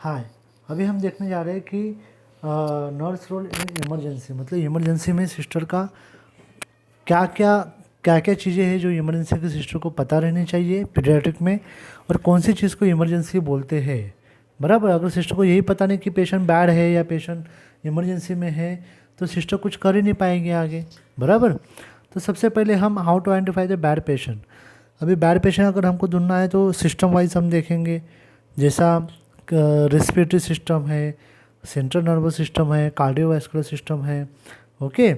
हाय, अभी हम देखने जा रहे हैं कि नर्स रोल इन इमरजेंसी, मतलब इमरजेंसी में सिस्टर का क्या क्या चीज़ें हैं जो इमरजेंसी के सिस्टर को पता रहनी चाहिए पीडियाट्रिक में, और कौन सी चीज़ को इमरजेंसी बोलते हैं। बराबर, अगर सिस्टर को यही पता नहीं कि पेशेंट बैड है या पेशेंट इमरजेंसी में है तो सिस्टर कुछ कर ही नहीं पाएंगे आगे। बराबर, तो सबसे पहले हम how to identify the bad patient. अभी बैड पेशेंट अगर हमको ढूंढना है तो सिस्टम वाइज हम देखेंगे, जैसा रेस्पिरेटरी सिस्टम है, सेंट्रल नर्वस सिस्टम है, कार्डियोवैस्कुलर सिस्टम है, ओके।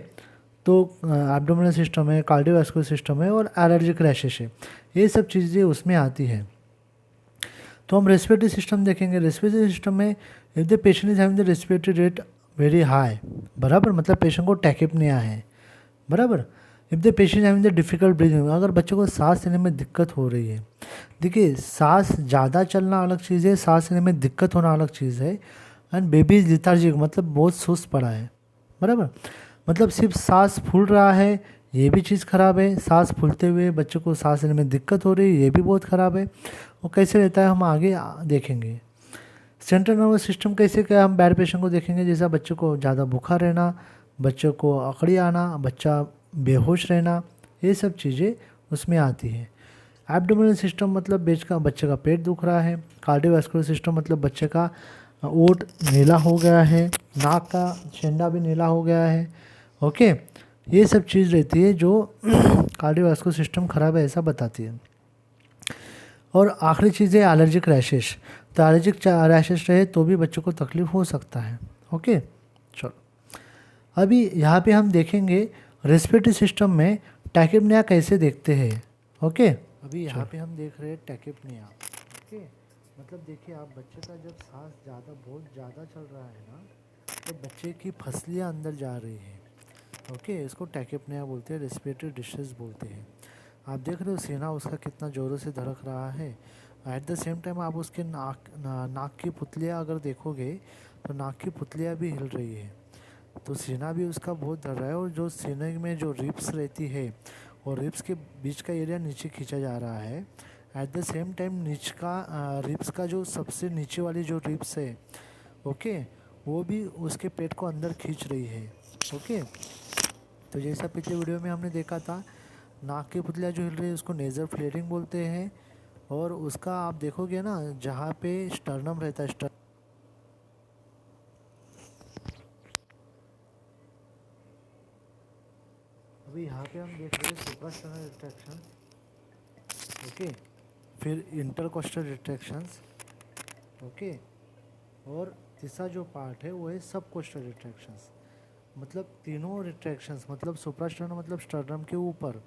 तो एब्डोमिनल सिस्टम है, कार्डियोवैस्कुलर सिस्टम है और एलर्जिक रैशेस है, ये सब चीज़ें उसमें आती है। तो हम रेस्पिरेटरी सिस्टम देखेंगे। रेस्पिरेटरी सिस्टम में if the patient is having the respiratory rate very high, बराबर, मतलब पेशेंट को टैकिपनिया है। बराबर, if the patient having the difficult breathing, अगर बच्चे को सांस लेने में दिक्कत हो रही है। देखिए, सांस ज़्यादा चलना अलग चीज़ है, सांस लेने में दिक्कत होना अलग चीज़ है। एंड बेबी इज लिथार्जिक, मतलब बहुत सुस्त पड़ा है। बराबर, मतलब सिर्फ सांस फूल रहा है, ये भी चीज़ ख़राब है। सांस फूलते हुए बच्चे को सांस लेने में दिक्कत हो रही है, ये भी बहुत ख़राब है। वो कैसे रहता है हम आगे देखेंगे। सेंट्रल नर्वस सिस्टम कैसे, क्या हम बैड पेशेंट को देखेंगे, जैसा बच्चे को ज़्यादा बुखार रहना, बच्चों को अकड़ी आना, बच्चा बेहोश रहना, ये सब चीज़ें उसमें आती है। एब्डोमिनल सिस्टम मतलब बच्चे का पेट दुख रहा है। कार्डियोवैस्कुलर सिस्टम मतलब बच्चे का ओट नीला हो गया है, नाक का शेंडा भी नीला हो गया है, ओके। ये सब चीज़ रहती है जो कार्डियोवैस्कुलर सिस्टम खराब है ऐसा बताती है। और आखिरी चीज़ है एलर्जिक रैशेस। तो एलर्जिक रैशेस रहे तो भी बच्चों को तकलीफ हो सकता है, ओके। चलो, अभी यहाँ पे हम देखेंगे रेस्पिरेटरी सिस्टम में टैकिपनिया कैसे देखते हैं, ओके। अभी यहाँ पे हम देख रहे हैं टैकिपनिया, ओके। मतलब देखिए आप, बच्चे का जब सांस बहुत ज़्यादा चल रहा है ना, तो बच्चे की फसलियाँ अंदर जा रही हैं, ओके। इसको टैकिपनिया बोलते हैं, रेस्पिरेटरी डिस्ट्रेस बोलते हैं। आप देख रहे हो सीना उसका कितना ज़ोरों से धड़क रहा है। एट द सेम टाइम आप उसके नाक की पुतलियाँ अगर देखोगे तो नाक की पुतलियाँ भी हिल रही है, तो सीना भी उसका बहुत धड़ रहा है। और जो सीने में जो रिब्स रहती है और रिब्स के बीच का एरिया नीचे खींचा जा रहा है। एट द सेम टाइम नीच का रिब्स का जो सबसे नीचे वाली जो रिब्स है, ओके, वो भी उसके पेट को अंदर खींच रही है, ओके। तो जैसा पिछले वीडियो में हमने देखा था, नाक की पुतलियाँ जो हिल रही है उसको नेज़र फ्लेयरिंग बोलते हैं। और उसका आप देखोगे ना, जहाँ पे स्टर्नम रहता है, अभी यहाँ पे हम देख रहे हैं सुप्रास्टर्नल रिट्रैक्शन, ओके, फिर इंटरकोस्टल रिट्रैक्शंस, ओके। और तीसरा जो पार्ट है वो है सबकोस्टल रिट्रैक्शंस। मतलब तीनों रिट्रैक्शंस, मतलब सुप्रास्टर्नल मतलब स्टर्नम के ऊपर,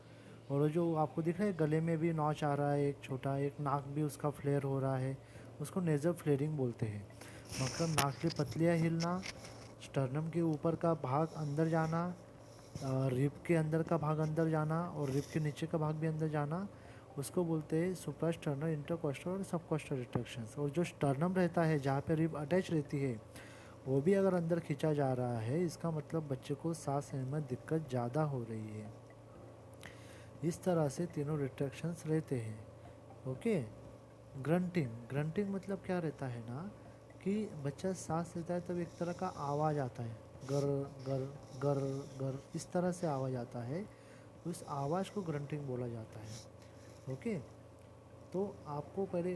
और जो आपको दिख रहा है गले में भी नॉच आ रहा है एक छोटा, एक नाक भी उसका फ्लेयर हो रहा है, उसको नेज़र फ्लेयरिंग बोलते हैं। मतलब नाक की पतलियाँ हिलना, स्टर्नम के ऊपर का भाग अंदर जाना, रिब के अंदर का भाग अंदर जाना और रिब के नीचे का भाग भी अंदर जाना, उसको बोलते हैं सुप्रास्टर्नल, इंटरकोस्टल और सबकोस्टल रिट्रैक्शंस। और जो स्टर्नम रहता है जहाँ पे रिब अटैच रहती है, वो भी अगर अंदर खींचा जा रहा है, इसका मतलब बच्चे को सांस लेने में दिक्कत ज़्यादा हो रही है। इस तरह से तीनों रिट्रैक्शंस रहते हैं, ओके। ग्रंटिंग, ग्रंटिंग मतलब क्या रहता है ना, कि बच्चा सांस लेता है तब एक तरह का आवाज़ आता है, गर गर गर गर, इस तरह से आवाज़ आता है, उस आवाज़ को ग्रंटिंग बोला जाता है, ओके। तो आपको पहले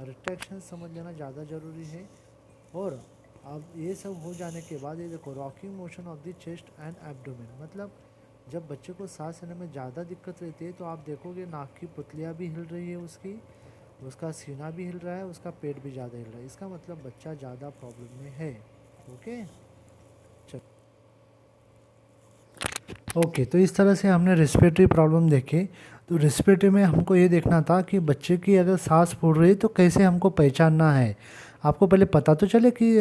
रिट्रैक्शन समझ लेना ज़्यादा ज़रूरी है। और अब ये सब हो जाने के बाद ये देखो, rocking motion of the chest and abdomen, मतलब जब बच्चे को सांस लेने में ज़्यादा दिक्कत रहती है तो आप देखोगे नाक की पुतलियाँ भी हिल रही है उसकी, उसका सीना भी हिल रहा है, उसका पेट भी ज़्यादा हिल रहा है, इसका मतलब बच्चा ज़्यादा प्रॉब्लम में है, ओके। ओके, तो इस तरह से हमने रेस्पिरेटरी प्रॉब्लम देखे। तो रेस्पिरेटरी में हमको ये देखना था कि बच्चे की अगर सांस फूल रही है तो कैसे हमको पहचानना है। आपको पहले पता तो चले कि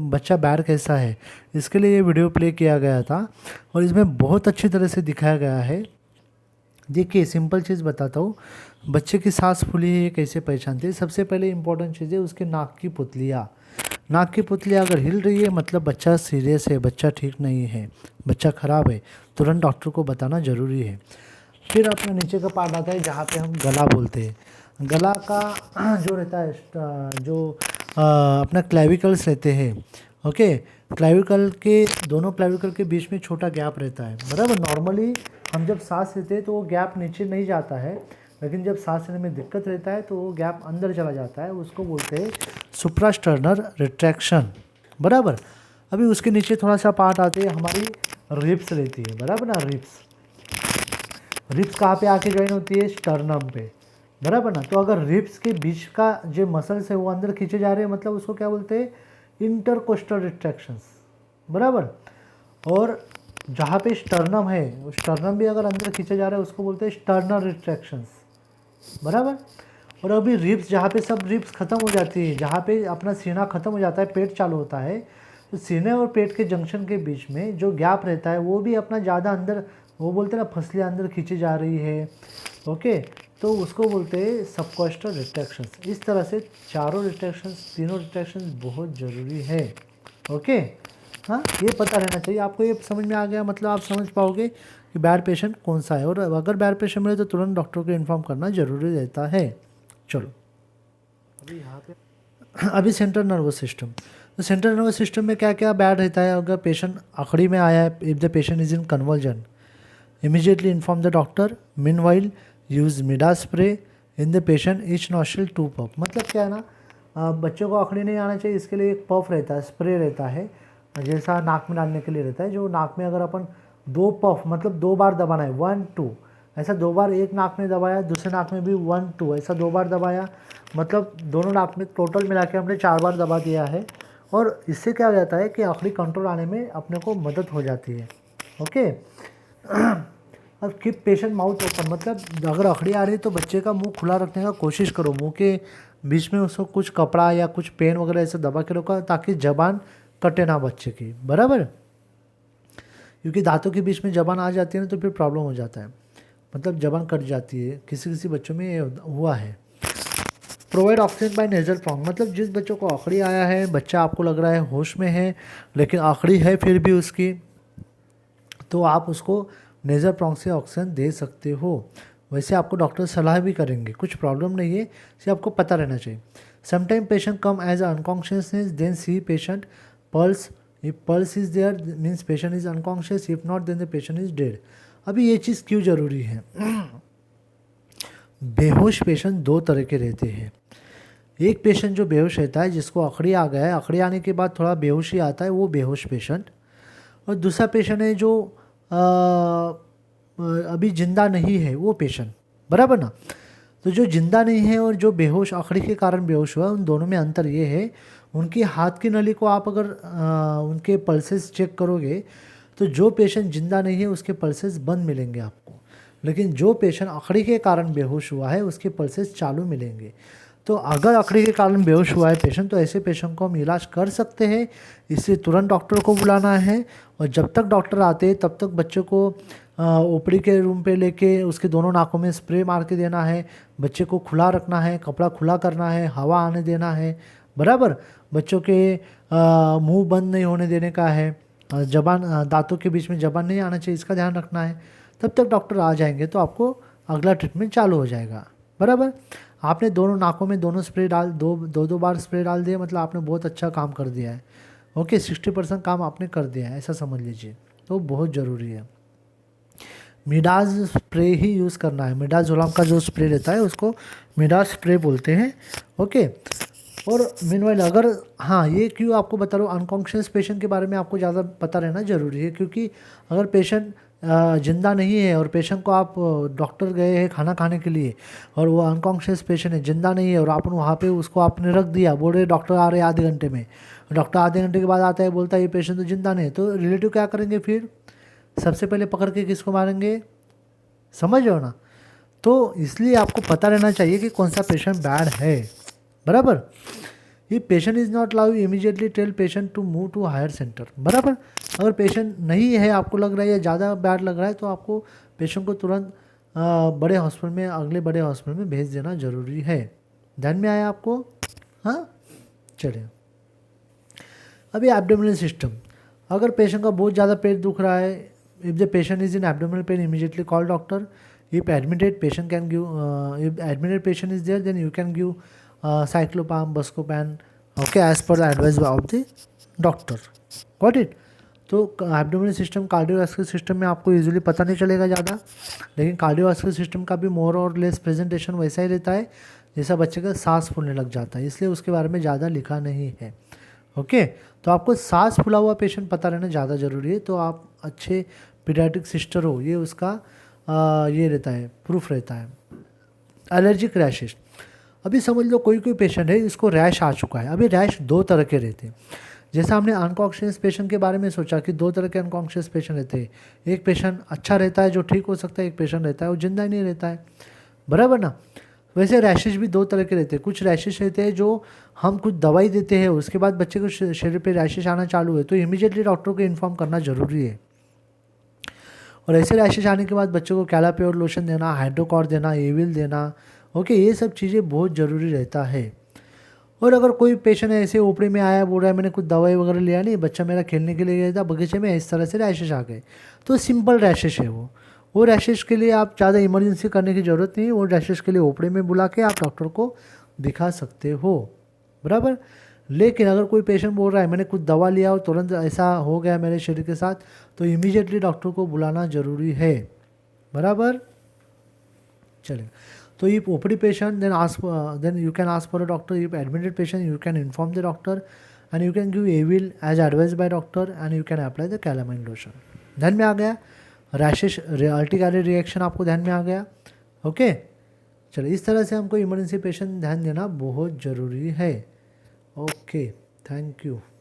बच्चा बैड कैसा है, इसके लिए ये वीडियो प्ले किया गया था और इसमें बहुत अच्छी तरह से दिखाया गया है। देखिए, सिंपल चीज़ बताता हूँ, बच्चे की सांस फूली है ये कैसे पहचानते हैं। सबसे पहले इंपॉर्टेंट चीज़ है उसके नाक की पुतलियाँ। नाक की पुतलियाँ अगर हिल रही है मतलब बच्चा सीरियस है, बच्चा ठीक नहीं है, बच्चा ख़राब है, तुरंत डॉक्टर को बताना ज़रूरी है। फिर अपना नीचे का पार्ट आता है जहाँ पे हम गला बोलते हैं। गला का जो रहता है, जो अपना क्लेविकल्स रहते हैं। ओके, क्लेविकल के दोनों क्लेविकल के बीच में छोटा गैप रहता है, बराबर। नॉर्मली हम जब सांस लेते हैं तो वो गैप नीचे नहीं जाता है, लेकिन जब सांस लेने में दिक्कत रहता है तो वो गैप अंदर चला जाता है, उसको बोलते हैं सुप्रास्टर्नल रिट्रैक्शन, बराबर। अभी उसके नीचे थोड़ा सा पार्ट आते हैं, हमारी रिब्स रहती है, बराबर ना। रिब्स रिब्स कहाँ पे आके ज्वाइन होती है? स्टर्नम पे, बराबर ना। तो अगर रिब्स के बीच का जो मसल्स है वो अंदर खींचे जा रहे हैं, मतलब उसको क्या बोलते हैं? इंटरकोस्टल रिट्रैक्शंस, बराबर। और जहाँ पे स्टर्नम है, वो स्टर्नम भी अगर अंदर खींचा जा रहा है उसको बोलते हैं स्टर्नल रिट्रैक्शंस, बराबर। और अभी रिब्स, जहाँ पे सब रिब्स खत्म हो जाती है, जहाँ पे अपना सीना खत्म हो जाता है, पेट चालू होता है, तो सीने और पेट के जंक्शन के बीच में जो गैप रहता है वो भी अपना ज़्यादा अंदर, वो बोलते हैं ना फसलियाँ अंदर खींची जा रही है। ओके, तो उसको बोलते हैं सबकॉस्टल रिट्रैक्शंस। इस तरह से चारों रिट्रैक्शंस, तीनों रिट्रैक्शंस बहुत ज़रूरी है। ओके, हाँ, ये पता रहना चाहिए आपको। ये समझ में आ गया, मतलब आप समझ पाओगे कि बैड पेशेंट कौन सा है, और अगर बैड पेशेंट मिले तो तुरंत डॉक्टर को इन्फॉर्म करना ज़रूरी रहता है। चलो, अभी यहाँ पे अभी सेंट्रल नर्वस सिस्टम। तो सेंट्रल नर्वस सिस्टम में क्या क्या बैड रहता है? अगर पेशेंट अखड़ी में आया है, if the patient is in convulsion, immediately inform the doctor. Meanwhile use Midaz spray in the patient each nostril 2 puff. मतलब क्या है ना, बच्चों को अखड़ी नहीं आना चाहिए, इसके लिए एक पफ रहता है, स्प्रे रहता है, जैसा नाक में डालने के लिए रहता है, जो नाक में अगर अपन 2 पफ, मतलब 2 बार दबाना है, 1 2, ऐसा 2 बार एक नाक में दबाया, दूसरे नाक में भी 1 2, ऐसा 2 बार दबाया, मतलब दोनों नाक में टोटल मिला के हमने 4 बार दबा दिया है। और इससे क्या हो जाता है कि अखड़ी कंट्रोल आने में अपने को मदद हो जाती है। ओके, अब कीप पेशेंट माउथ ओपन, मतलब अगर अखड़ी आ रही है तो बच्चे का मुंह खुला रखने का कोशिश करो, मुंह के बीच में उसको कुछ कपड़ा या कुछ पेन वगैरह ऐसे दबा के रखो ताकि जबान कटे ना बच्चे की, बराबर। क्योंकि दांतों के बीच में जबान आ जाती है ना तो फिर प्रॉब्लम हो जाता है, मतलब जबान कट जाती है, किसी किसी बच्चों में ये हुआ है। Provide oxygen by nasal prong, मतलब जिस बच्चों को अखड़ी आया है, बच्चा आपको लग रहा है होश में है लेकिन अखड़ी है फिर भी उसकी, तो आप उसको नेजल प्रोंग से ऑक्सीजन दे सकते हो। वैसे आपको डॉक्टर सलाह भी करेंगे, कुछ प्रॉब्लम नहीं है, इसे आपको पता रहना चाहिए। Sometime patient come as unconsciousness, then see patient pulse, if pulse is there means patient is unconscious, if not then the patient is dead. अभी ये चीज़ क्यों ज़रूरी है? बेहोश पेशेंट 2 तरह के रहते हैं। एक पेशेंट जो बेहोश रहता है, जिसको अखड़ी आ गया है, अखड़ी आने के बाद थोड़ा बेहोशी आता है, वो बेहोश पेशेंट। और दूसरा पेशेंट है जो अभी जिंदा नहीं है, वो पेशेंट, बराबर ना। तो जो जिंदा नहीं है और जो बेहोश अखड़ी के कारण बेहोश हुआ, उन दोनों में अंतर ये है, उनकी हाथ की नली को आप अगर उनके पल्सेस चेक करोगे तो जो पेशेंट जिंदा नहीं है उसके पल्सेस बंद मिलेंगे आपको, लेकिन जो पेशेंट अखड़ी के कारण बेहोश हुआ है उसके पल्सेस चालू मिलेंगे। तो अगर अखड़ी के कारण बेहोश हुआ है पेशेंट, तो ऐसे पेशेंट को हम इलाज कर सकते हैं, इससे तुरंत डॉक्टर को बुलाना है। और जब तक डॉक्टर आते हैं तब तक बच्चे को ओपीडी के रूम पे लेके उसके दोनों नाकों में स्प्रे मार के देना है, बच्चे को खुला रखना है, कपड़ा खुला करना है, हवा आने देना है, बराबर। बच्चों के मुंह बंद नहीं होने देने का है, जबान दांतों के बीच में जबान नहीं आना चाहिए, इसका ध्यान रखना है। तब तक डॉक्टर आ जाएंगे तो आपको अगला ट्रीटमेंट चालू हो जाएगा, बराबर। आपने दोनों नाकों में दोनों स्प्रे डाल दो बार स्प्रे डाल दिया, मतलब आपने बहुत अच्छा काम कर दिया है। ओके, 60% काम आपने कर दिया है, ऐसा समझ लीजिए, तो बहुत ज़रूरी है। मिडाज स्प्रे ही यूज़ करना है, मिडाजोलाम का जो स्प्रे रहता है उसको मिडाज स्प्रे बोलते हैं। ओके, और मीनवाइल अगर, हाँ, ये क्यों आपको बता रहा हूँ, अनकॉन्शियस पेशेंट के बारे में आपको ज़्यादा पता रहना ज़रूरी है, क्योंकि अगर पेशेंट जिंदा नहीं है और पेशेंट को आप डॉक्टर गए हैं खाना खाने के लिए और वो अनकॉन्शियस पेशेंट है, जिंदा नहीं है, और आपने वहाँ पे उसको आपने रख दिया, बोल रहे डॉक्टर आ रहे हैं आधे घंटे में, डॉक्टर आधे घंटे के बाद आता है बोलता है ये पेशेंट तो जिंदा नहीं है, तो रिलेटिव क्या करेंगे फिर? सबसे पहले पकड़ के किसको मारेंगे? समझ रहे हो ना। तो इसलिए आपको पता रहना चाहिए कि कौन सा पेशेंट बैड है, बराबर। ये patient is not allow immediately tell patient to move to higher centre, बराबर। अगर पेशेंट नहीं है, आपको लग रहा है या ज़्यादा बैड लग रहा है, तो आपको पेशेंट को तुरंत बड़े हॉस्पिटल में, अगले बड़े हॉस्पिटल में भेज देना ज़रूरी है। ध्यान में आया आपको? हाँ, चलिए। अभी एब्डोमिनल सिस्टम, अगर पेशेंट का बहुत ज़्यादा पेट दुख रहा है, if the patient is in abdominal pain immediately call doctor. If admitted patient can give, if admitted patient is there then you can give Cyclopam, Buscopan, okay, as per the advice of the doctor. Got it. तो abdominal system cardiovascular system में आपको usually पता नहीं चलेगा ज़्यादा, लेकिन cardiovascular system का भी मोर और लेस प्रेजेंटेशन वैसा ही रहता है जैसा बच्चे का सांस फूलने लग जाता है, इसलिए उसके बारे में ज़्यादा लिखा नहीं है। ओके, तो आपको सांस फूला हुआ पेशेंट पता रहना ज़्यादा ज़रूरी है, तो आप अच्छे पीडियाट्रिक सिस्टर हो, ये उसका ये रहता है, प्रूफ रहता है। एलर्जिक रैशेज, अभी समझ लो कोई कोई पेशेंट है इसको रैश आ चुका है। अभी रैश दो तरह के रहते हैं, जैसा हमने अनकॉन्शियस पेशेंट के बारे में सोचा कि दो तरह के अनकॉन्शियस पेशेंट रहते हैं, एक पेशेंट अच्छा रहता है जो ठीक हो सकता है, एक पेशेंट रहता है वो जिंदा ही नहीं रहता है, बराबर ना। वैसे रैशेज भी दो तरह के रहते हैं, कुछ रैशेज रहते हैं जो हम कुछ दवाई देते हैं उसके बाद बच्चे को शरीर पे रैशेज आना चालू है तो इमीडिएटली डॉक्टर को इन्फॉर्म करना ज़रूरी है। और ऐसे रैशेज आने के बाद बच्चों को कैलाप्योर लोशन देना, हाइड्रोकॉर देना, एविल देना, ओके, ये सब चीज़ें बहुत ज़रूरी रहता है। और अगर कोई पेशेंट ऐसे ओपड़ी में आया, बोल रहा है मैंने कुछ दवाई वगैरह लिया नहीं, बच्चा मेरा खेलने के लिए गया था बगीचे में, इस तरह से रैशेज आ गए, तो सिंपल रैशेज है वो रैशेज के लिए आप ज़्यादा इमरजेंसी करने की ज़रूरत नहीं, वो रैशेज के लिए ओपड़ी में बुला के आप डॉक्टर को दिखा सकते हो, बराबर। लेकिन अगर कोई पेशेंट बोल रहा है मैंने कुछ दवा लिया और तुरंत ऐसा हो गया मेरे शरीर के साथ, तो इमीडिएटली डॉक्टर को बुलाना ज़रूरी है, बराबर। चलेगा। So if OPD patient, then you can ask for a doctor. If admitted patient, you can inform the doctor, and you can give Avil as advised by doctor, and you can apply the calamine lotion. ध्यान में आ गया? Rashes, अर्टिकारी reaction आपको ध्यान में आ गया? Okay, चलो इस तरह से हमको इमरजेंसी पेशेंट ध्यान देना बहुत ज़रूरी है। Okay, thank you.